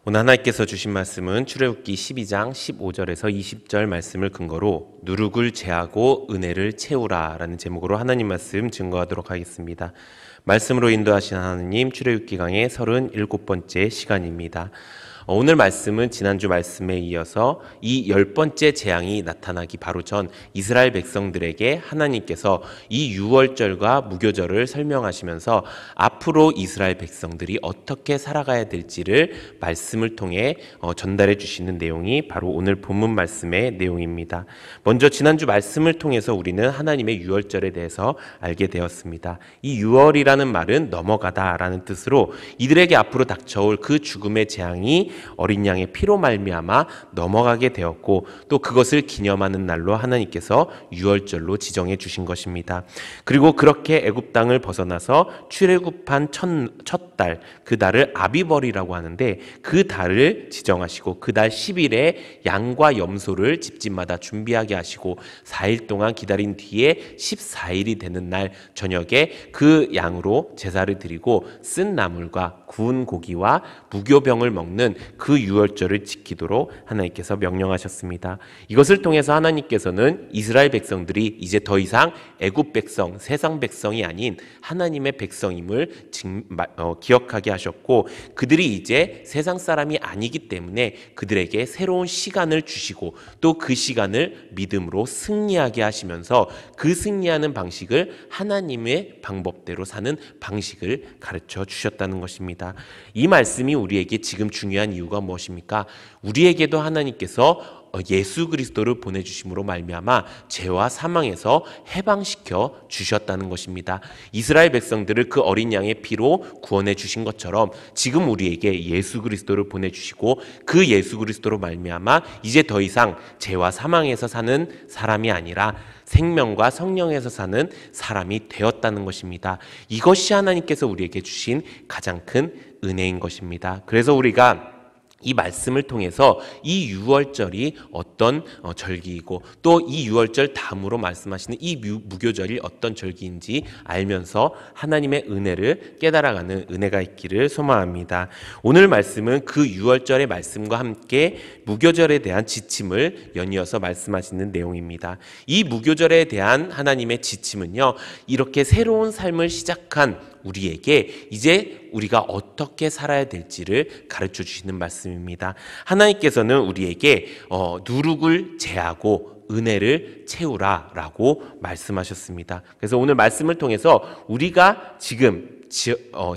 오늘 하나님께서 주신 말씀은 출애굽기 12장 15절에서 20절 말씀을 근거로 누룩을 제하고 은혜를 채우라 라는 제목으로 하나님 말씀 증거하도록 하겠습니다. 말씀으로 인도하신 하나님, 출애굽기 강의 37번째 시간입니다. 오늘 말씀은 지난주 말씀에 이어서 이 10번째 재앙이 나타나기 바로 전 이스라엘 백성들에게 하나님께서 이 유월절과 무교절을 설명하시면서 앞으로 이스라엘 백성들이 어떻게 살아가야 될지를 말씀을 통해 전달해 주시는 내용이 바로 오늘 본문 말씀의 내용입니다. 먼저 지난주 말씀을 통해서 우리는 하나님의 유월절에 대해서 알게 되었습니다. 이 유월이라는 말은 넘어가다라는 뜻으로 이들에게 앞으로 닥쳐올 그 죽음의 재앙이 어린 양의 피로 말미암아 넘어가게 되었고 또 그것을 기념하는 날로 하나님께서 유월절로 지정해 주신 것입니다. 그리고 그렇게 애굽 땅을 벗어나서 출애굽한 첫 달, 그 달을 아비벌이라고 하는데 그 달을 지정하시고 그 달 10일에 양과 염소를 집집마다 준비하게 하시고 4일 동안 기다린 뒤에 14일이 되는 날 저녁에 그 양으로 제사를 드리고 쓴 나물과 구운 고기와 무교병을 먹는 그 유월절을 지키도록 하나님께서 명령하셨습니다. 이것을 통해서 하나님께서는 이스라엘 백성들이 이제 더 이상 애굽 백성, 세상 백성이 아닌 하나님의 백성임을 기억하게 하셨고 그들이 이제 세상 사람이 아니기 때문에 그들에게 새로운 시간을 주시고 또 그 시간을 믿음으로 승리하게 하시면서 그 승리하는 방식을 하나님의 방법대로 사는 방식을 가르쳐 주셨다는 것입니다. 이 말씀이 우리에게 지금 중요한 이유가 무엇입니까? 우리에게도 하나님께서 예수 그리스도를 보내주심으로 말미암아 죄와 사망에서 해방시켜 주셨다는 것입니다. 이스라엘 백성들을 그 어린 양의 피로 구원해 주신 것처럼 지금 우리에게 예수 그리스도를 보내주시고 그 예수 그리스도로 말미암아 이제 더 이상 죄와 사망에서 사는 사람이 아니라 생명과 성령에서 사는 사람이 되었다는 것입니다. 이것이 하나님께서 우리에게 주신 가장 큰 은혜인 것입니다. 그래서 우리가 이 말씀을 통해서 이 유월절이 어떤 절기이고 또 이 유월절 다음으로 말씀하시는 이 무교절이 어떤 절기인지 알면서 하나님의 은혜를 깨달아가는 은혜가 있기를 소망합니다. 오늘 말씀은 그 유월절의 말씀과 함께 무교절에 대한 지침을 연이어서 말씀하시는 내용입니다. 이 무교절에 대한 하나님의 지침은요, 이렇게 새로운 삶을 시작한 우리에게 이제 우리가 어떻게 살아야 될지를 가르쳐 주시는 말씀입니다. 하나님께서는 우리에게 누룩을 제하고 은혜를 채우라라고 말씀하셨습니다. 그래서 오늘 말씀을 통해서 우리가 지금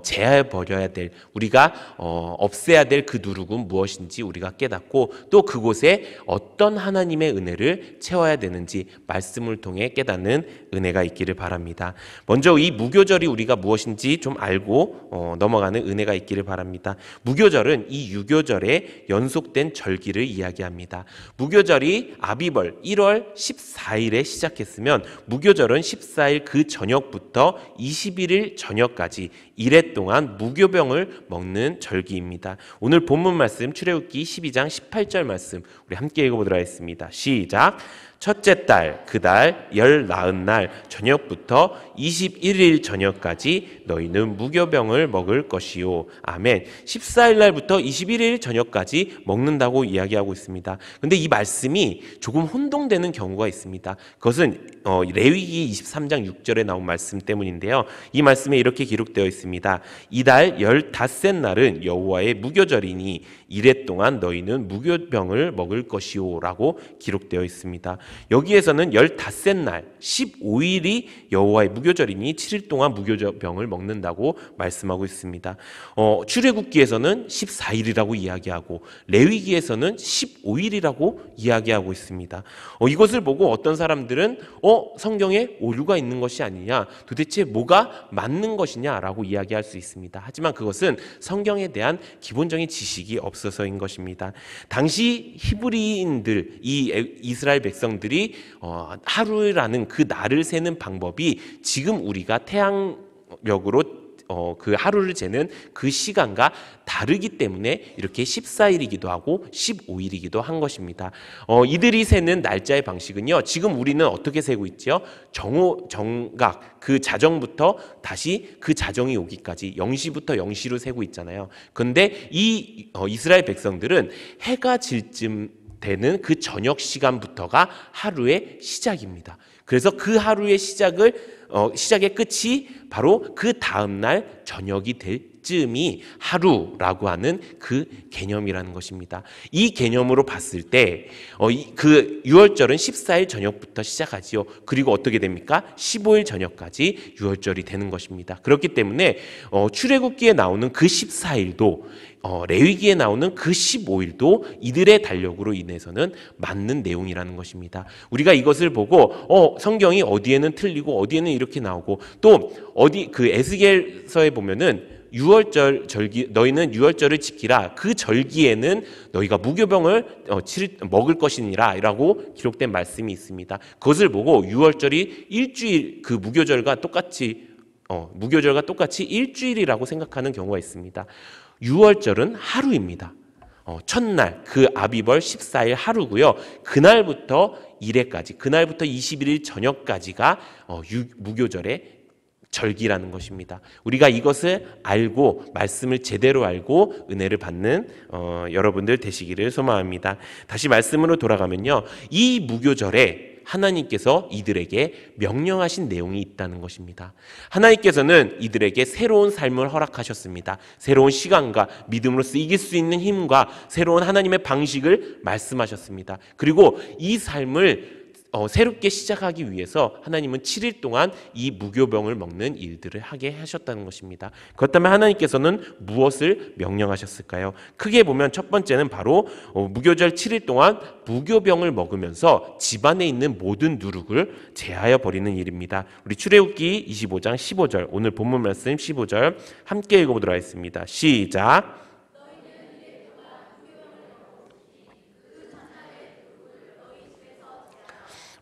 제해버려야 될, 우리가 없애야 될 그 누룩은 무엇인지 우리가 깨닫고 또 그곳에 어떤 하나님의 은혜를 채워야 되는지 말씀을 통해 깨닫는 은혜가 있기를 바랍니다. 먼저 이 무교절이 우리가 무엇인지 좀 알고 넘어가는 은혜가 있기를 바랍니다. 무교절은 이 유교절의 연속된 절기를 이야기합니다. 무교절이 아비벌 1월 14일에 시작했으면 무교절은 14일 그 저녁부터 21일 저녁까지 1회 동안 무교병을 먹는 절기입니다. 오늘 본문 말씀 출애굽기 12장 18절 말씀 우리 함께 읽어보도록 하겠습니다. 시작! 첫째 달 그 달 19날 저녁부터 21일 저녁까지 너희는 무교병을 먹을 것이요. 아멘. 14일 날부터 21일 저녁까지 먹는다고 이야기하고 있습니다. 그런데 이 말씀이 조금 혼동되는 경우가 있습니다. 그것은 레위기 23장 6절에 나온 말씀 때문인데요. 이 말씀에 이렇게 기록되어 있습니다. 이달 15셋 날은 여호와의 무교절이니 1회 동안 너희는 무교병을 먹을 것이요 라고 기록되어 있습니다. 여기에서는 15셋 날 15일이 여호와의 무교절이니 7일 동안 무교병을 먹는다고 말씀하고 있습니다. 출애굽기에서는 14일이라고 이야기하고 레위기에서는 15일이라고 이야기하고 있습니다. 이것을 보고 어떤 사람들은 성경에 오류가 있는 것이 아니냐, 도대체 뭐가 맞는 것이냐라고 이야기할 수 있습니다. 하지만 그것은 성경에 대한 기본적인 지식이 없어서인 것입니다. 당시 히브리인들, 이 이스라엘 백성들이 하루라는 그 날을 세는 방법이 지금 우리가 태양력으로 그 하루를 재는 그 시간과 다르기 때문에 이렇게 14일이기도 하고 15일이기도 한 것입니다. 이들이 세는 날짜의 방식은요, 지금 우리는 어떻게 세고 있죠? 정각, 그 자정부터 다시 그 자정이 오기까지 0시부터 0시로 세고 있잖아요. 그런데 이 이스라엘 백성들은 해가 질 쯤 되는 그 저녁 시간부터가 하루의 시작입니다. 그래서 그 하루의 시작의 끝이 바로 그 다음날 저녁이 될 쯤이 하루라고 하는 그 개념이라는 것입니다. 이 개념으로 봤을 때 그 유월절은 14일 저녁부터 시작하지요. 그리고 어떻게 됩니까? 15일 저녁까지 유월절이 되는 것입니다. 그렇기 때문에 출애굽기에 나오는 그 14일도 레위기에 나오는 그 15일도 이들의 달력으로 인해서는 맞는 내용이라는 것입니다. 우리가 이것을 보고 성경이 어디에는 틀리고 어디에는 이렇게 나오고, 또 어디 그 에스겔서에 보면은 유월절 절기, 너희는 유월절을 지키라. 그 절기에는 너희가 무교병을 먹을 것이니라 라고 기록된 말씀이 있습니다. 그것을 보고 유월절이 일주일, 그 무교절과 똑같이 일주일이라고 생각하는 경우가 있습니다. 유월절은 하루입니다. 첫날, 그 아비벌 14일 하루고요. 그날부터 21일 저녁까지가 무교절의 절기라는 것입니다. 우리가 이것을 알고, 말씀을 제대로 알고 은혜를 받는 여러분들 되시기를 소망합니다. 다시 말씀으로 돌아가면요, 이 무교절에 하나님께서 이들에게 명령하신 내용이 있다는 것입니다. 하나님께서는 이들에게 새로운 삶을 허락하셨습니다. 새로운 시간과 믿음으로써 이길 수 있는 힘과 새로운 하나님의 방식을 말씀하셨습니다. 그리고 이 삶을 새롭게 시작하기 위해서 하나님은 7일 동안 이 무교병을 먹는 일들을 하게 하셨다는 것입니다. 그렇다면 하나님께서는 무엇을 명령하셨을까요? 크게 보면 첫 번째는 바로 무교절 7일 동안 무교병을 먹으면서 집안에 있는 모든 누룩을 제하여 버리는 일입니다. 우리 출애굽기 25장 15절, 오늘 본문 말씀 15절 함께 읽어보도록 하겠습니다. 시작.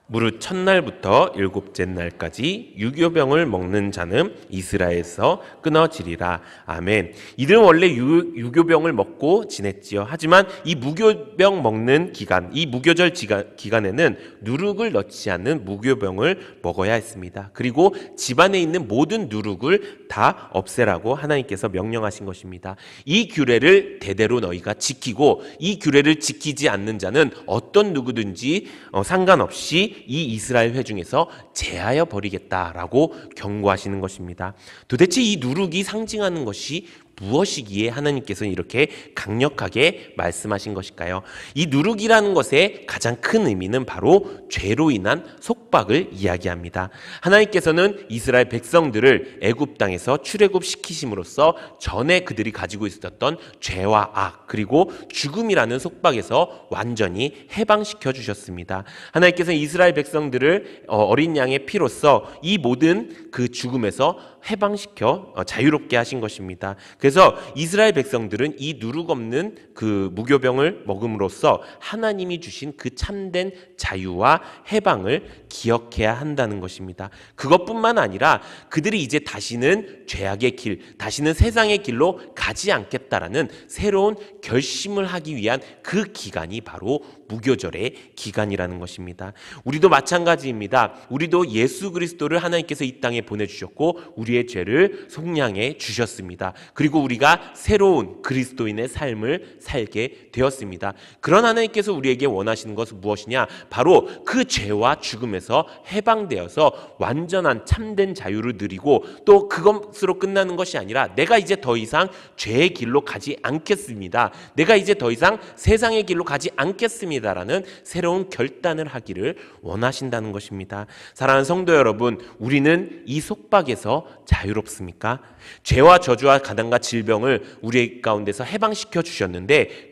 무릇 첫날부터 일곱째 날까지 유교병을 먹는 자는 이스라엘에서 끊어지리라. 아멘. 이들은 원래 유교병을 먹고 지냈지요. 하지만 이 무교병 먹는 기간, 이 무교절 기간에는 누룩을 넣지 않는 무교병을 먹어야 했습니다. 그리고 집안에 있는 모든 누룩을 다 없애라고 하나님께서 명령하신 것입니다. 이 규례를 대대로 너희가 지키고, 이 규례를 지키지 않는 자는 어떤 누구든지 상관없이 이 이스라엘 회중에서 제하여 버리겠다라고 경고하시는 것입니다. 도대체 이 누룩이 상징하는 것이 무엇이기에 하나님께서는 이렇게 강력하게 말씀하신 것일까요? 이 누룩이라는 것의 가장 큰 의미는 바로 죄로 인한 속박을 이야기합니다. 하나님께서는 이스라엘 백성들을 애굽 땅에서 출애굽시키심으로써 전에 그들이 가지고 있었던 죄와 악, 그리고 죽음이라는 속박에서 완전히 해방시켜 주셨습니다. 하나님께서는 이스라엘 백성들을 어린 양의 피로써 이 모든 그 죽음에서 해방시켜 자유롭게 하신 것입니다. 그래서 이스라엘 백성들은 이 누룩 없는 그 무교병을 먹음으로써 하나님이 주신 그 참된 자유와 해방을 기억해야 한다는 것입니다. 그것뿐만 아니라 그들이 이제 다시는 죄악의 길, 다시는 세상의 길로 가지 않겠다라는 새로운 결심을 하기 위한 그 기간이 바로 무교절의 기간이라는 것입니다. 우리도 마찬가지입니다. 우리도 예수 그리스도를 하나님께서 이 땅에 보내주셨고 우리의 죄를 속량해 주셨습니다. 그리고 우리가 새로운 그리스도인의 삶을 살게 되었습니다. 그런 하나님께서 우리에게 원하시는 것은 무엇이냐? 바로 그 죄와 죽음에서 해방되어서 완전한 참된 자유를 누리고, 또 그것으로 끝나는 것이 아니라 내가 이제 더 이상 죄의 길로 가지 않겠습니다. 내가 이제 더 이상 세상의 길로 가지 않겠습니다. 라는 새로운 결단을 하기를 원하신다는 것입니다. 사랑하는 성도 여러분, 우리는 이 속박에서 자유롭습니까? 죄와 저주와 가난과 질병을 우리 가운데서 해방시켜 주셨는데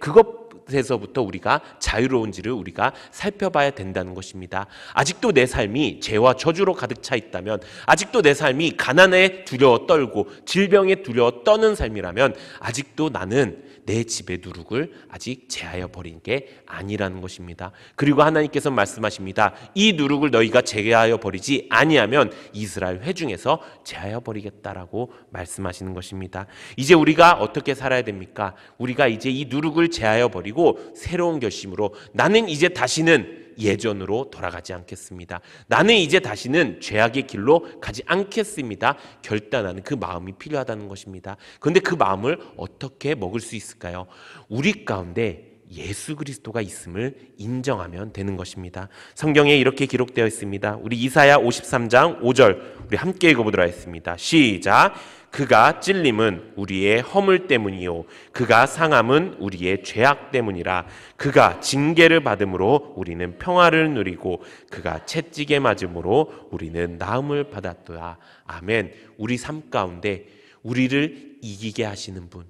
것에서부터 우리가 자유로운지를 우리가 살펴봐야 된다는 것입니다. 아직도 내 삶이 죄와 저주로 가득 차 있다면, 아직도 내 삶이 가난에 두려워 떨고 질병에 두려워 떠는 삶이라면 아직도 나는 내 집의 누룩을 아직 제하여 버린 게 아니라는 것입니다. 그리고 하나님께서 말씀하십니다. 이 누룩을 너희가 제하여 버리지 아니하면 이스라엘 회중에서 제하여 버리겠다라고 말씀하시는 것입니다. 이제 우리가 어떻게 살아야 됩니까? 우리가 이제 이 누룩을 제하여 버리고 새로운 결심으로 나는 이제 다시는 예전으로 돌아가지 않겠습니다. 나는 이제 다시는 죄악의 길로 가지 않겠습니다. 결단하는 그 마음이 필요하다는 것입니다. 그런데 그 마음을 어떻게 먹을 수 있을까요? 우리 가운데 예수 그리스도가 있음을 인정하면 되는 것입니다. 성경에 이렇게 기록되어 있습니다. 우리 이사야 53장 5절 우리 함께 읽어보도록 하겠습니다. 시작. 그가 찔림은 우리의 허물 때문이요 그가 상함은 우리의 죄악 때문이라. 그가 징계를 받음으로 우리는 평화를 누리고 그가 채찍에 맞음으로 우리는 나음을 받았도다. 아멘. 우리 삶 가운데 우리를 이기게 하시는 분,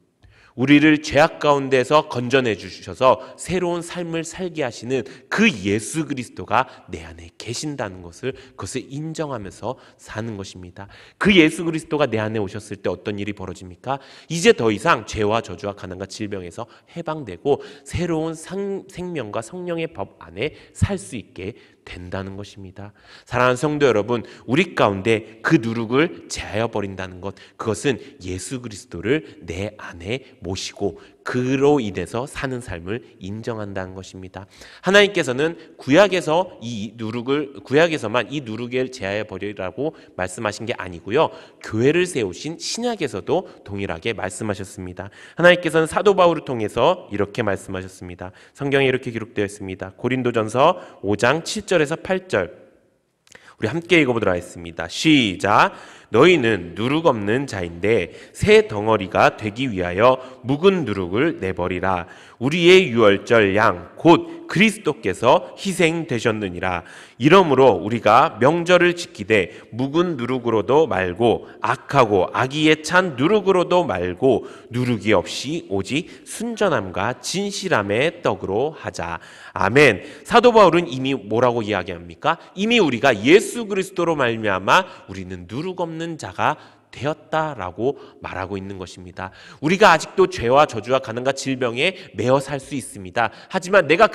우리를 죄악 가운데서 건져내 주셔서 새로운 삶을 살게 하시는 그 예수 그리스도가 내 안에 계신다는 것을, 그것을 인정하면서 사는 것입니다. 그 예수 그리스도가 내 안에 오셨을 때 어떤 일이 벌어집니까? 이제 더 이상 죄와 저주와 가난과 질병에서 해방되고 새로운 생명과 성령의 법 안에 살 수 있게 된다는 것입니다. 사랑하는 성도 여러분, 우리 가운데 그 누룩을 제하여 버린다는 것, 그것은 예수 그리스도를 내 안에 모시고 그로 인해서 사는 삶을 인정한다는 것입니다. 하나님께서는 구약에서만 이 누룩을 제하여 버리라고 말씀하신 게 아니고요, 교회를 세우신 신약에서도 동일하게 말씀하셨습니다. 하나님께서는 사도 바울을 통해서 이렇게 말씀하셨습니다. 성경에 이렇게 기록되어 있습니다. 고린도전서 5장 7절에서 8절 우리 함께 읽어보도록 하겠습니다. 시작. 너희는 누룩 없는 자인데 새 덩어리가 되기 위하여 묵은 누룩을 내버리라. 우리의 유월절 양 곧 그리스도께서 희생되셨느니라. 이러므로 우리가 명절을 지키되 묵은 누룩으로도 말고 악하고 악의에 찬 누룩으로도 말고 누룩이 없이 오직 순전함과 진실함의 떡으로 하자. 아멘. 사도 바울은 이미 뭐라고 이야기합니까? 이미 우리가 예수 그리스도로 말미암아 우리는 누룩 없는 자가 되었다라고 말하고 있는 것입니다. 우리가 아직도 죄와 저주와 가난과 질병에 매어 살 수 있습니다. 하지만 내가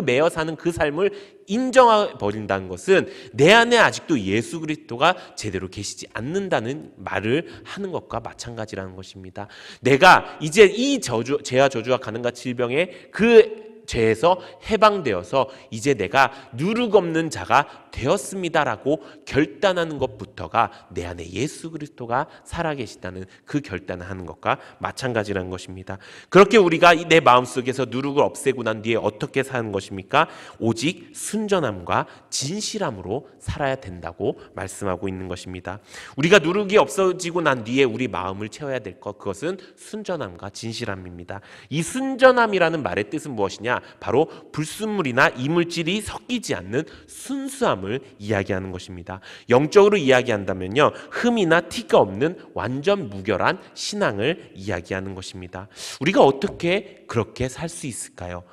매어 사는 그 삶을 인정해 버린다는 것은 내 안에 아직도 예수 그리스도가 제대로 계시지 않는다는 말을 하는 것과 마찬가지라는 것입니다. 내가 이제 이 죄와 저주와 가난과 질병의 그 죄에서 해방되어서 이제 내가 누룩 없는 자가 되었습니다라고 결단하는 것부터가 내 안에 예수 그리스도가 살아계시다는 그 결단을 하는 것과 마찬가지라는 것입니다. 그렇게 우리가 내 마음속에서 누룩을 없애고 난 뒤에 어떻게 사는 것입니까? 오직 순전함과 진실함으로 살아야 된다고 말씀하고 있는 것입니다. 우리가 누룩이 없어지고 난 뒤에 우리 마음을 채워야 될 것, 그것은 순전함과 진실함입니다. 이 순전함이라는 말의 뜻은 무엇이냐? 바로 불순물이나 이물질이 섞이지 않는 순수함을 이야기하는 것입니다. 영적으로 이야기한다면요, 흠이나 티가 없는 완전 무결한 신앙을 이야기하는 것입니다. 우리가 어떻게 그렇게 살 수 있을까요?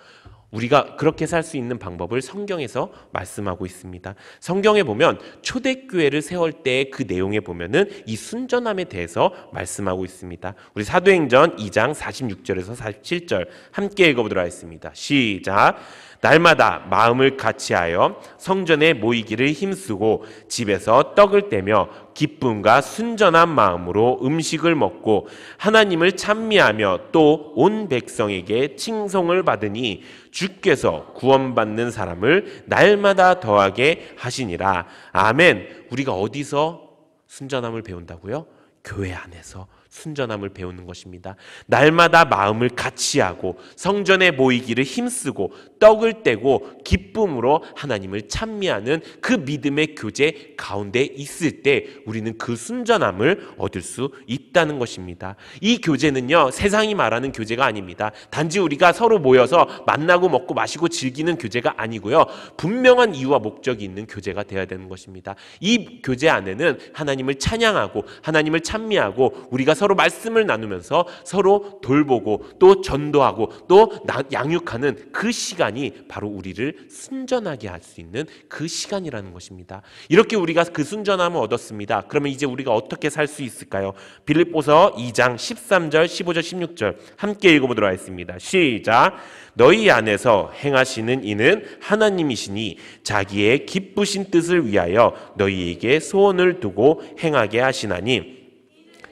우리가 그렇게 살 수 있는 방법을 성경에서 말씀하고 있습니다. 성경에 보면 초대교회를 세울 때 그 내용에 보면은 이 순전함에 대해서 말씀하고 있습니다. 우리 사도행전 2장 46절에서 47절 함께 읽어보도록 하겠습니다. 시작. 날마다 마음을 같이하여 성전에 모이기를 힘쓰고 집에서 떡을 떼며 기쁨과 순전한 마음으로 음식을 먹고 하나님을 찬미하며 또 온 백성에게 칭송을 받으니 주께서 구원받는 사람을 날마다 더하게 하시니라. 아멘. 우리가 어디서 순전함을 배운다고요? 교회 안에서 순전함을 배우는 것입니다. 날마다 마음을 같이하고 성전에 모이기를 힘쓰고 떡을 떼고 기쁨으로 하나님을 찬미하는 그 믿음의 교제 가운데 있을 때 우리는 그 순전함을 얻을 수 있다는 것입니다. 이 교제는요, 세상이 말하는 교제가 아닙니다. 단지 우리가 서로 모여서 만나고 먹고 마시고 즐기는 교제가 아니고요, 분명한 이유와 목적이 있는 교제가 되어야 되는 것입니다. 이 교제 안에는 하나님을 찬양하고 하나님을 찬미하고 우리가 서로 말씀을 나누면서 서로 돌보고 또 전도하고 또 양육하는 그 시간이 바로 우리를 순전하게 할 수 있는 그 시간이라는 것입니다. 이렇게 우리가 그 순전함을 얻었습니다. 그러면 이제 우리가 어떻게 살 수 있을까요? 빌립보서 2장 13절, 15절, 16절 함께 읽어보도록 하겠습니다. 시작. 너희 안에서 행하시는 이는 하나님이시니 자기의 기쁘신 뜻을 위하여 너희에게 소원을 두고 행하게 하시나니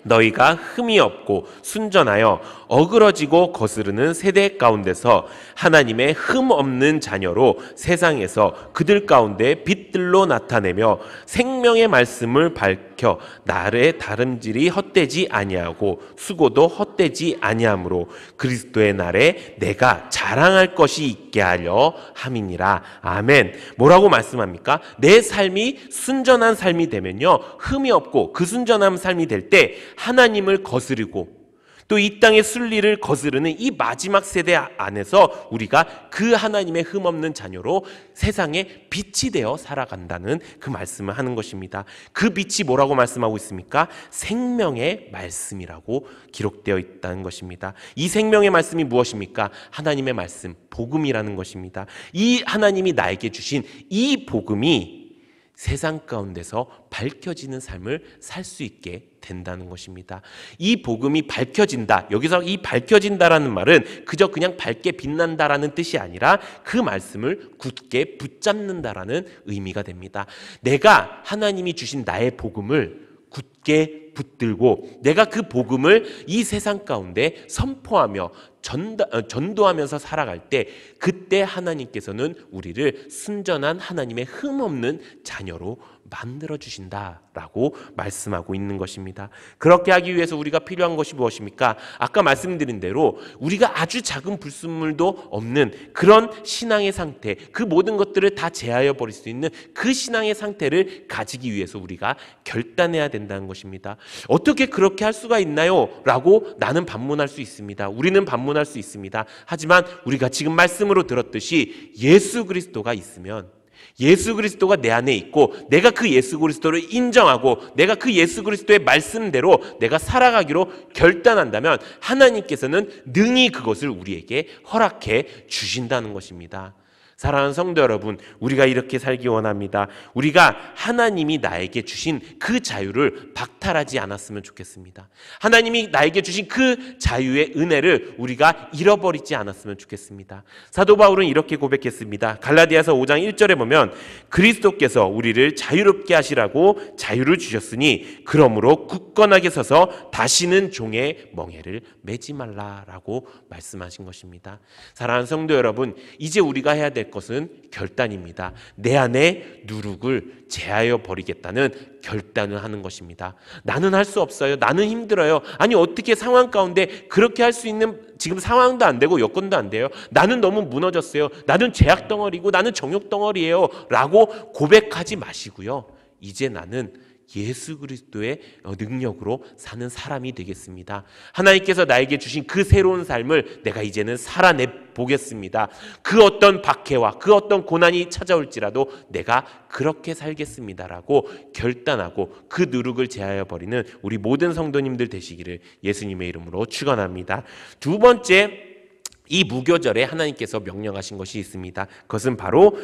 너희가 흠이 없고 순전하여 어그러지고 거스르는 세대 가운데서 하나님의 흠 없는 자녀로 세상에서 그들 가운데 빛들로 나타내며 생명의 말씀을 밝혀 날의 다름질이 헛되지 아니하고 수고도 헛되지 아니하므로 그리스도의 날에 내가 자랑할 것이 있게 하려 함이니라. 아멘. 뭐라고 말씀합니까? 내 삶이 순전한 삶이 되면요, 흠이 없고 그 순전한 삶이 될 때 하나님을 거스르고 또 이 땅의 순리를 거스르는 이 마지막 세대 안에서 우리가 그 하나님의 흠없는 자녀로 세상에 빛이 되어 살아간다는 그 말씀을 하는 것입니다. 그 빛이 뭐라고 말씀하고 있습니까? 생명의 말씀이라고 기록되어 있다는 것입니다. 이 생명의 말씀이 무엇입니까? 하나님의 말씀, 복음이라는 것입니다. 이 하나님이 나에게 주신 이 복음이 세상 가운데서 밝혀지는 삶을 살 수 있게 된다는 것입니다. 이 복음이 밝혀진다. 여기서 이 밝혀진다라는 말은 그저 그냥 밝게 빛난다라는 뜻이 아니라 그 말씀을 굳게 붙잡는다라는 의미가 됩니다. 내가 하나님이 주신 나의 복음을 굳게 붙들고 내가 그 복음을 이 세상 가운데 선포하며 전도하면서 살아갈 때 그때 하나님께서는 우리를 순전한 하나님의 흠없는 자녀로 만들어주신다라고 말씀하고 있는 것입니다. 그렇게 하기 위해서 우리가 필요한 것이 무엇입니까? 아까 말씀드린 대로 우리가 아주 작은 불순물도 없는 그런 신앙의 상태, 그 모든 것들을 다 제하여 버릴 수 있는 그 신앙의 상태를 가지기 위해서 우리가 결단해야 된다는 것입니다. 어떻게 그렇게 할 수가 있나요? 라고 나는 반문할 수 있습니다. 우리는 반문할 수 있습니다. 하지만 우리가 지금 말씀으로 들었듯이 예수 그리스도가 있으면, 예수 그리스도가 내 안에 있고 내가 그 예수 그리스도를 인정하고 내가 그 예수 그리스도의 말씀대로 내가 살아가기로 결단한다면 하나님께서는 능히 그것을 우리에게 허락해 주신다는 것입니다. 사랑하는 성도 여러분, 우리가 이렇게 살기 원합니다. 우리가 하나님이 나에게 주신 그 자유를 박탈하지 않았으면 좋겠습니다. 하나님이 나에게 주신 그 자유의 은혜를 우리가 잃어버리지 않았으면 좋겠습니다. 사도 바울은 이렇게 고백했습니다. 갈라디아서 5장 1절에 보면 그리스도께서 우리를 자유롭게 하시라고 자유를 주셨으니 그러므로 굳건하게 서서 다시는 종의 멍에를 매지 말라라고 말씀하신 것입니다. 사랑하는 성도 여러분, 이제 우리가 해야 될 것은 결단입니다. 내 안에 누룩을 제하여 버리겠다는 결단을 하는 것입니다. 나는 할 수 없어요. 나는 힘들어요. 아니 어떻게 상황 가운데 그렇게 할 수 있는 지금 상황도 안 되고 여건도 안 돼요. 나는 너무 무너졌어요. 나는 죄악 덩어리고 나는 정욕 덩어리예요 라고 고백하지 마시고요. 이제 나는 예수 그리스도의 능력으로 사는 사람이 되겠습니다. 하나님께서 나에게 주신 그 새로운 삶을 내가 이제는 살아내 보겠습니다. 그 어떤 박해와 그 어떤 고난이 찾아올지라도 내가 그렇게 살겠습니다라고 결단하고 그 누룩을 제하여 버리는 우리 모든 성도님들 되시기를 예수님의 이름으로 축원합니다. 두 번째, 이 무교절에 하나님께서 명령하신 것이 있습니다. 그것은 바로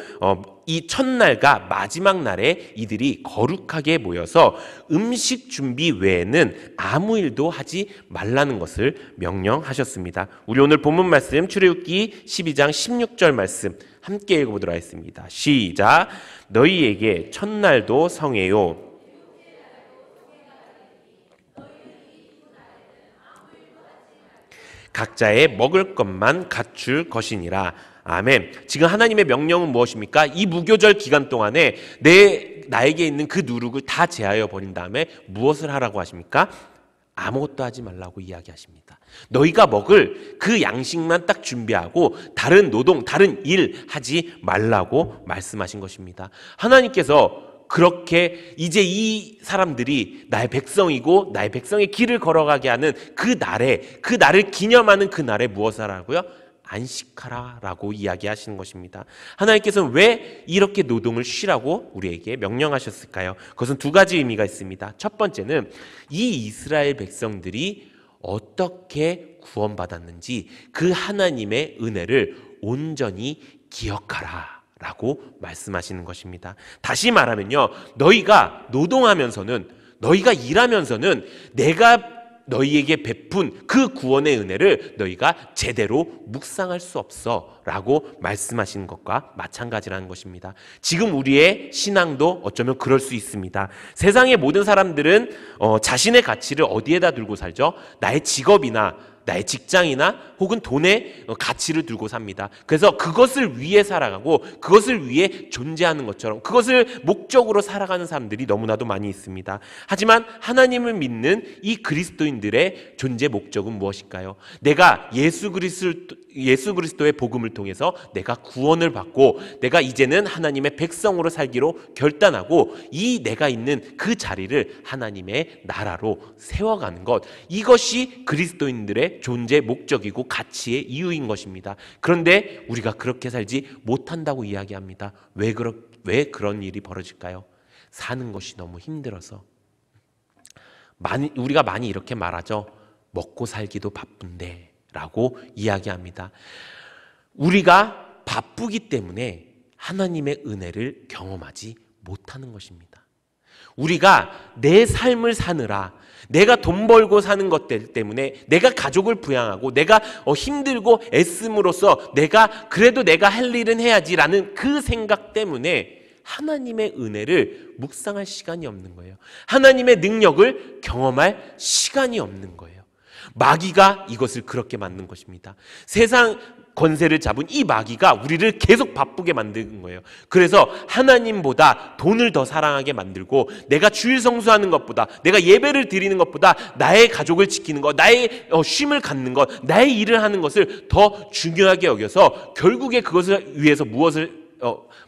이 첫날과 마지막 날에 이들이 거룩하게 모여서 음식 준비 외에는 아무 일도 하지 말라는 것을 명령하셨습니다. 우리 오늘 본문 말씀 출애굽기 12장 16절 말씀 함께 읽어보도록 하겠습니다. 시작. 너희에게 첫날도 성해요. 각자의 먹을 것만 갖출 것이니라. 아멘. 지금 하나님의 명령은 무엇입니까? 이 무교절 기간 동안에 나에게 있는 그 누룩을 다 제하여 버린 다음에 무엇을 하라고 하십니까? 아무것도 하지 말라고 이야기하십니다. 너희가 먹을 그 양식만 딱 준비하고 다른 노동, 다른 일 하지 말라고 말씀하신 것입니다. 하나님께서 그렇게 이제 이 사람들이 나의 백성이고 나의 백성의 길을 걸어가게 하는 그 날을 기념하는 그 날에 무엇을 하라고요? 안식하라 라고 이야기하시는 것입니다. 하나님께서는 왜 이렇게 노동을 쉬라고 우리에게 명령하셨을까요? 그것은 두 가지 의미가 있습니다. 첫 번째는 이 이스라엘 백성들이 어떻게 구원받았는지 그 하나님의 은혜를 온전히 기억하라 라고 말씀하시는 것입니다. 다시 말하면요, 너희가 노동하면서는, 너희가 일하면서는 내가 너희에게 베푼 그 구원의 은혜를 너희가 제대로 묵상할 수 없어 라고 말씀하시는 것과 마찬가지라는 것입니다. 지금 우리의 신앙도 어쩌면 그럴 수 있습니다. 세상의 모든 사람들은 자신의 가치를 어디에다 두고 살죠? 나의 직업이나 나의 직장이나 혹은 돈의 가치를 두고 삽니다. 그래서 그것을 위해 살아가고 그것을 위해 존재하는 것처럼 그것을 목적으로 살아가는 사람들이 너무나도 많이 있습니다. 하지만 하나님을 믿는 이 그리스도인들의 존재 목적은 무엇일까요? 내가 예수 그리스도의 복음을 통해서 내가 구원을 받고 내가 이제는 하나님의 백성으로 살기로 결단하고 이 내가 있는 그 자리를 하나님의 나라로 세워가는 것, 이것이 그리스도인들의 존재 목적이고 가치의 이유인 것입니다. 그런데 우리가 그렇게 살지 못한다고 이야기합니다. 왜 그런 일이 벌어질까요? 사는 것이 너무 힘들어서. 우리가 많이 이렇게 말하죠. 먹고 살기도 바쁜데 라고 이야기합니다. 우리가 바쁘기 때문에 하나님의 은혜를 경험하지 못하는 것입니다. 우리가 내 삶을 사느라, 내가 돈 벌고 사는 것들 때문에, 내가 가족을 부양하고 내가 힘들고 애씀으로써 그래도 내가 할 일은 해야지라는 그 생각 때문에 하나님의 은혜를 묵상할 시간이 없는 거예요. 하나님의 능력을 경험할 시간이 없는 거예요. 마귀가 이것을 그렇게 만든 것입니다. 세상 권세를 잡은 이 마귀가 우리를 계속 바쁘게 만드는 거예요. 그래서 하나님보다 돈을 더 사랑하게 만들고, 내가 주일 성수하는 것보다, 내가 예배를 드리는 것보다 나의 가족을 지키는 것, 나의 쉼을 갖는 것, 나의 일을 하는 것을 더 중요하게 여겨서 결국에 그것을 위해서 무엇을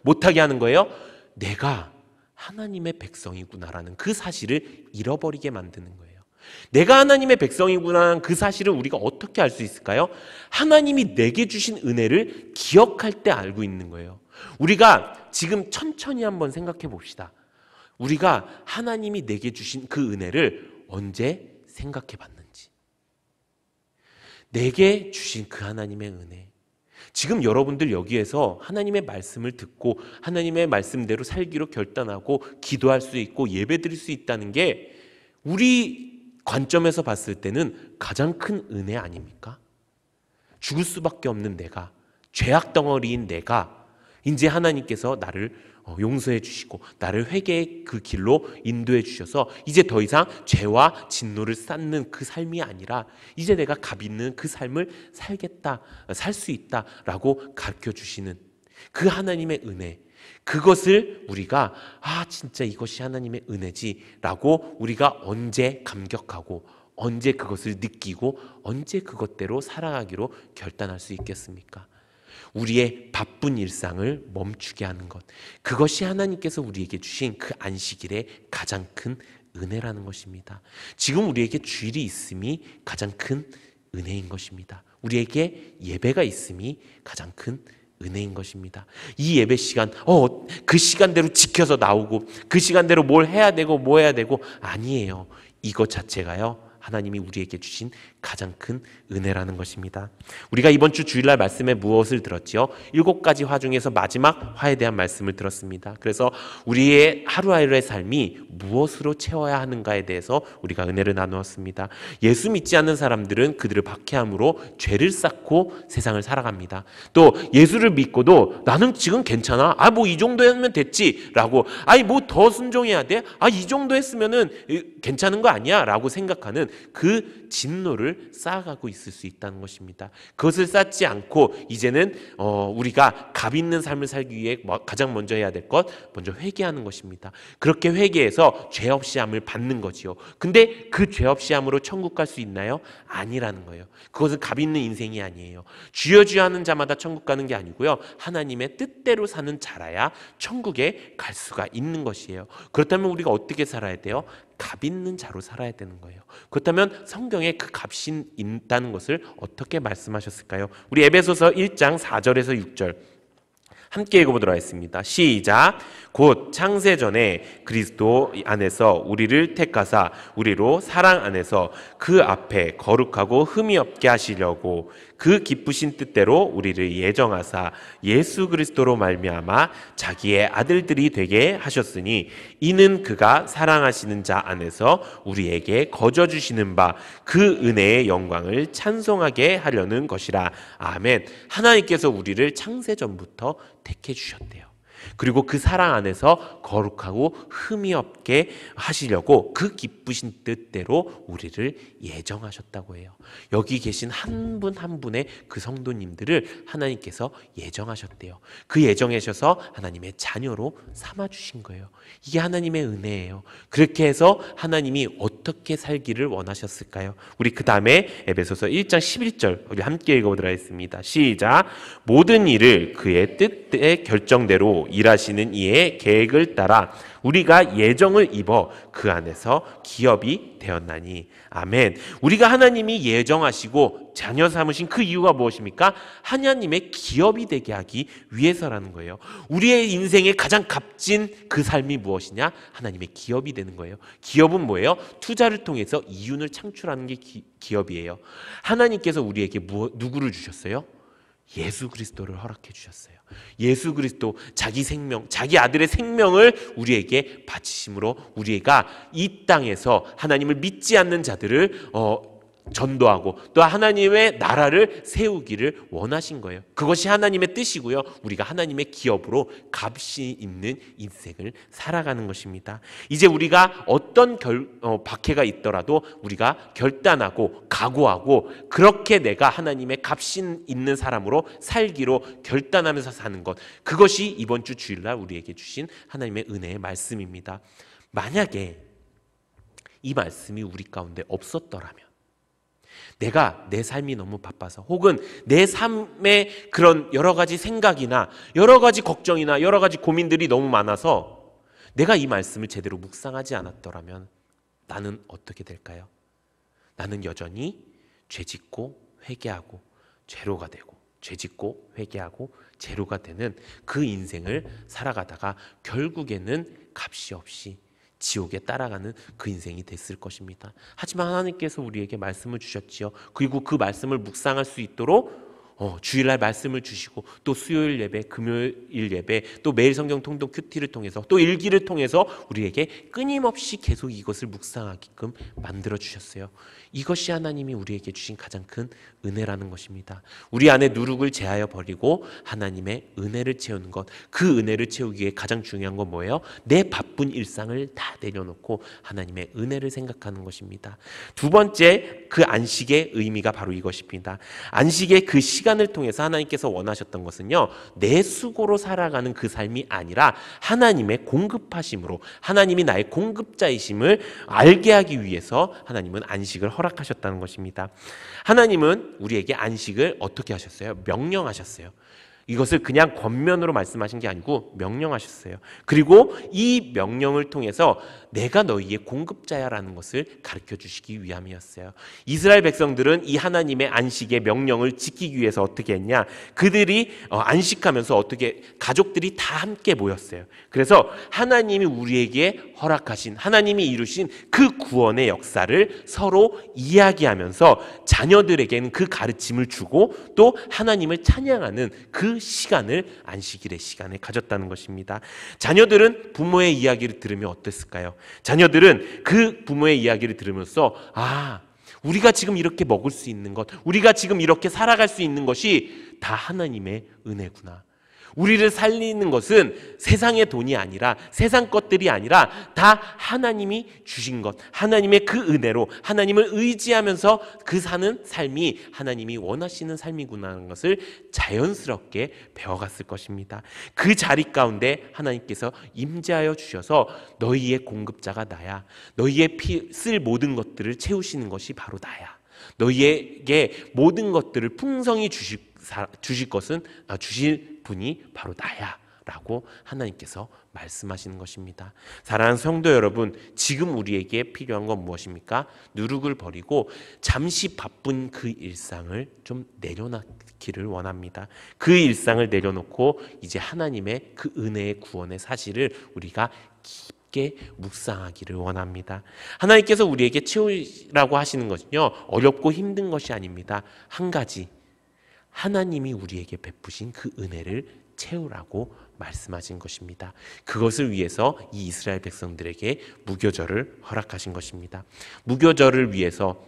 못하게 하는 거예요? 내가 하나님의 백성이구나라는 그 사실을 잃어버리게 만드는 거예요. 내가 하나님의 백성이구나라는 그 사실을 우리가 어떻게 알 수 있을까요? 하나님이 내게 주신 은혜를 기억할 때 알고 있는 거예요. 우리가 지금 천천히 한번 생각해 봅시다. 우리가 하나님이 내게 주신 그 은혜를 언제 생각해 봤는지. 내게 주신 그 하나님의 은혜. 지금 여러분들 여기에서 하나님의 말씀을 듣고 하나님의 말씀대로 살기로 결단하고 기도할 수 있고 예배드릴 수 있다는 게 우리 관점에서 봤을 때는 가장 큰 은혜 아닙니까? 죽을 수밖에 없는 내가, 죄악 덩어리인 내가 이제 하나님께서 나를 용서해 주시고 나를 회개의 그 길로 인도해 주셔서 이제 더 이상 죄와 진노를 쌓는 그 삶이 아니라 이제 내가 값 있는 그 삶을 살겠다, 살 수 있다라고 가르쳐 주시는 그 하나님의 은혜, 그것을 우리가 진짜 이것이 하나님의 은혜지라고 우리가 언제 감격하고 언제 그것을 느끼고 언제 그것대로 살아가기로 결단할 수 있겠습니까? 우리의 바쁜 일상을 멈추게 하는 것, 그것이 하나님께서 우리에게 주신 그 안식일의 가장 큰 은혜라는 것입니다. 지금 우리에게 주일이 있음이 가장 큰 은혜인 것입니다. 우리에게 예배가 있음이 가장 큰 은혜인 것입니다. 이 예배 시간, 그 시간대로 지켜서 나오고 그 시간대로 뭘 해야 되고 뭐 해야 되고 아니에요. 이것 자체가요, 하나님이 우리에게 주신 가장 큰 은혜라는 것입니다. 우리가 이번 주 주일날 말씀에 무엇을 들었지요? 7가지 화 중에서 마지막 화에 대한 말씀을 들었습니다. 그래서 우리의 하루하루의 삶이 무엇으로 채워야 하는가에 대해서 우리가 은혜를 나누었습니다. 예수 믿지 않는 사람들은 그들을 박해함으로 죄를 쌓고 세상을 살아갑니다. 또 예수를 믿고도 나는 지금 괜찮아, 뭐 이 정도 하면 됐지 라고, 뭐 더 순종해야 돼? 이 정도 했으면은 괜찮은 거 아니야? 라고 생각하는 그 진노를 쌓아가고 있을 수 있다는 것입니다. 그것을 쌓지 않고 이제는 우리가 값 있는 삶을 살기 위해 가장 먼저 해야 될 것, 먼저 회개하는 것입니다. 그렇게 회개해서 죄 없이 함을 받는 거지요. 근데 그 죄 없이 함으로 천국 갈 수 있나요? 아니라는 거예요. 그것은 값 있는 인생이 아니에요. 주여 주여 하는 자마다 천국 가는 게 아니고요, 하나님의 뜻대로 사는 자라야 천국에 갈 수가 있는 것이에요. 그렇다면 우리가 어떻게 살아야 돼요? 값 있는 자로 살아야 되는 거예요. 그렇다면 성경에 그 값이 있다는 것을 어떻게 말씀하셨을까요? 우리 에베소서 1장 4절에서 6절 함께 읽어보도록 하겠습니다. 시작. 곧 창세전에 그리스도 안에서 우리를 택하사 우리로 사랑 안에서 그 앞에 거룩하고 흠이 없게 하시려고 그 기쁘신 뜻대로 우리를 예정하사 예수 그리스도로 말미암아 자기의 아들들이 되게 하셨으니 이는 그가 사랑하시는 자 안에서 우리에게 거저 주시는 바 그 은혜의 영광을 찬송하게 하려는 것이라. 아멘. 하나님께서 우리를 창세전부터 택해 주셨대요. 그리고 그 사랑 안에서 거룩하고 흠이 없게 하시려고 그 기쁘신 뜻대로 우리를 예정하셨다고 해요. 여기 계신 한 분 한 분의 그 성도님들을 하나님께서 예정하셨대요. 그 예정하셔서 하나님의 자녀로 삼아주신 거예요. 이게 하나님의 은혜예요. 그렇게 해서 하나님이 어떻게 살기를 원하셨을까요? 우리 그 다음에 에베소서 1장 11절 우리 함께 읽어보도록 하겠습니다. 시작. 모든 일을 그의 뜻의 결정대로 일하시는 이의 계획을 따라 우리가 예정을 입어 그 안에서 기업이 되었나니. 아멘. 우리가 하나님이 예정하시고 자녀 삼으신 그 이유가 무엇입니까? 하나님의 기업이 되게 하기 위해서라는 거예요. 우리의 인생의 가장 값진 그 삶이 무엇이냐? 하나님의 기업이 되는 거예요. 기업은 뭐예요? 투자를 통해서 이윤을 창출하는 게 기업이에요. 하나님께서 우리에게 누구를 주셨어요? 예수 그리스도를 허락해 주셨어요. 예수 그리스도 자기 생명, 자기 아들의 생명을 우리에게 바치심으로 우리가 이 땅에서 하나님을 믿지 않는 자들을 전도하고 또 하나님의 나라를 세우기를 원하신 거예요. 그것이 하나님의 뜻이고요. 우리가 하나님의 기업으로 값이 있는 인생을 살아가는 것입니다. 이제 우리가 어떤 박해가 있더라도 우리가 결단하고 각오하고 그렇게 내가 하나님의 값이 있는 사람으로 살기로 결단하면서 사는 것, 그것이 이번 주 주일날 우리에게 주신 하나님의 은혜의 말씀입니다. 만약에 이 말씀이 우리 가운데 없었더라면, 내가 내 삶이 너무 바빠서 혹은 내 삶에 그런 여러 가지 생각이나 여러 가지 걱정이나 여러 가지 고민들이 너무 많아서 내가 이 말씀을 제대로 묵상하지 않았더라면 나는 어떻게 될까요? 나는 여전히 죄짓고 회개하고 죄로가 되고 죄짓고 회개하고 죄로가 되는 그 인생을 살아가다가 결국에는 값이 없이 지옥에 따라가는 그 인생이 됐을 것입니다. 하지만 하나님께서 우리에게 말씀을 주셨지요. 그리고 그 말씀을 묵상할 수 있도록 주일날 말씀을 주시고 또 수요일 예배, 금요일 예배, 또 매일 성경 통독 큐티를 통해서 또 일기를 통해서 우리에게 끊임없이 계속 이것을 묵상하게끔 만들어 주셨어요. 이것이 하나님이 우리에게 주신 가장 큰 은혜라는 것입니다. 우리 안에 누룩을 제하여 버리고 하나님의 은혜를 채우는 것, 그 은혜를 채우기 위해 가장 중요한 건 뭐예요? 내 바쁜 일상을 다 내려놓고 하나님의 은혜를 생각하는 것입니다. 두 번째, 그 안식의 의미가 바로 이것입니다. 안식의 그 시간을 통해서 하나님께서 원하셨던 것은요, 내 수고로 살아가는 그 삶이 아니라 하나님의 공급하심으로, 하나님이 나의 공급자이심을 알게 하기 위해서 하나님은 안식을 허락하셨다는 것입니다. 하나님은 우리에게 안식을 어떻게 하셨어요? 명령하셨어요. 이것을 그냥 권면으로 말씀하신 게 아니고 명령하셨어요. 그리고 이 명령을 통해서 내가 너희의 공급자야라는 것을 가르쳐 주시기 위함이었어요. 이스라엘 백성들은 이 하나님의 안식의 명령을 지키기 위해서 어떻게 했냐? 그들이 안식하면서 어떻게 가족들이 다 함께 모였어요. 그래서 하나님이 우리에게 허락하신, 하나님이 이루신 그 구원의 역사를 서로 이야기하면서 자녀들에게는 그 가르침을 주고 또 하나님을 찬양하는 그 시간을 안식일의 시간에 가졌다는 것입니다. 자녀들은 부모의 이야기를 들으면 어땠을까요? 자녀들은 그 부모의 이야기를 들으면서 우리가 지금 이렇게 먹을 수 있는 것, 우리가 지금 이렇게 살아갈 수 있는 것이 다 하나님의 은혜구나. 우리를 살리는 것은 세상의 돈이 아니라 세상 것들이 아니라 다 하나님이 주신 것, 하나님의 그 은혜로 하나님을 의지하면서 그 사는 삶이 하나님이 원하시는 삶이구나 하는 것을 자연스럽게 배워갔을 것입니다. 그 자리 가운데 하나님께서 임재하여 주셔서 너희의 공급자가 나야, 너희의 쓸 모든 것들을 채우시는 것이 바로 나야, 너희에게 모든 것들을 풍성히 주실 것은 주실 분이 바로 나야, 라고 하나님께서 말씀하시는 것입니다. 사랑하는 성도 여러분, 지금 우리에게 필요한 건 무엇입니까? 누룩을 버리고 잠시 바쁜 그 일상을 좀 내려놓기를 원합니다. 그 일상을 내려놓고 이제 하나님의 그 은혜의 구원의 사실을 우리가 깊게 묵상하기를 원합니다. 하나님께서 우리에게 채우라고 하시는 것은요, 어렵고 힘든 것이 아닙니다. 한 가지, 하나님이 우리에게 베푸신 그 은혜를 채우라고 말씀하신 것입니다. 그것을 위해서 이 이스라엘 백성들에게 무교절을 허락하신 것입니다. 무교절을 위해서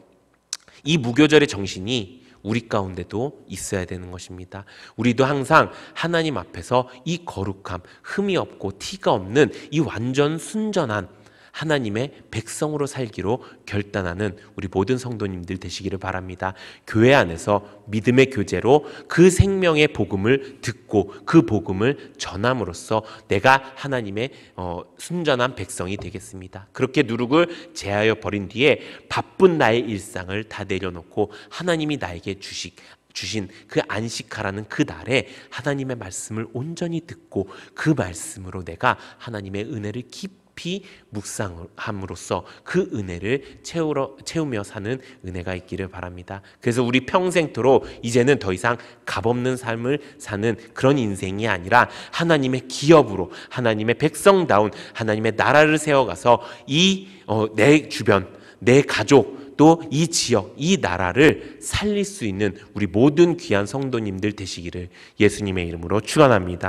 이 무교절의 정신이 우리 가운데도 있어야 되는 것입니다. 우리도 항상 하나님 앞에서 이 거룩함, 흠이 없고 티가 없는 이 완전 순전한 하나님의 백성으로 살기로 결단하는 우리 모든 성도님들 되시기를 바랍니다. 교회 안에서 믿음의 교제로 그 생명의 복음을 듣고 그 복음을 전함으로써 내가 하나님의 순전한 백성이 되겠습니다. 그렇게 누룩을 제하여 버린 뒤에 바쁜 나의 일상을 다 내려놓고 하나님이 나에게 주신 그 안식하라는 그 날에 하나님의 말씀을 온전히 듣고 그 말씀으로 내가 하나님의 은혜를 깊이 묵상함으로써 그 은혜를 채우며 사는 은혜가 있기를 바랍니다. 그래서 우리 평생토록 이제는 더 이상 값없는 삶을 사는 그런 인생이 아니라 하나님의 기업으로 하나님의 백성다운 하나님의 나라를 세워가서 내 주변, 내 가족, 또 이 지역, 이 나라를 살릴 수 있는 우리 모든 귀한 성도님들 되시기를 예수님의 이름으로 축원합니다.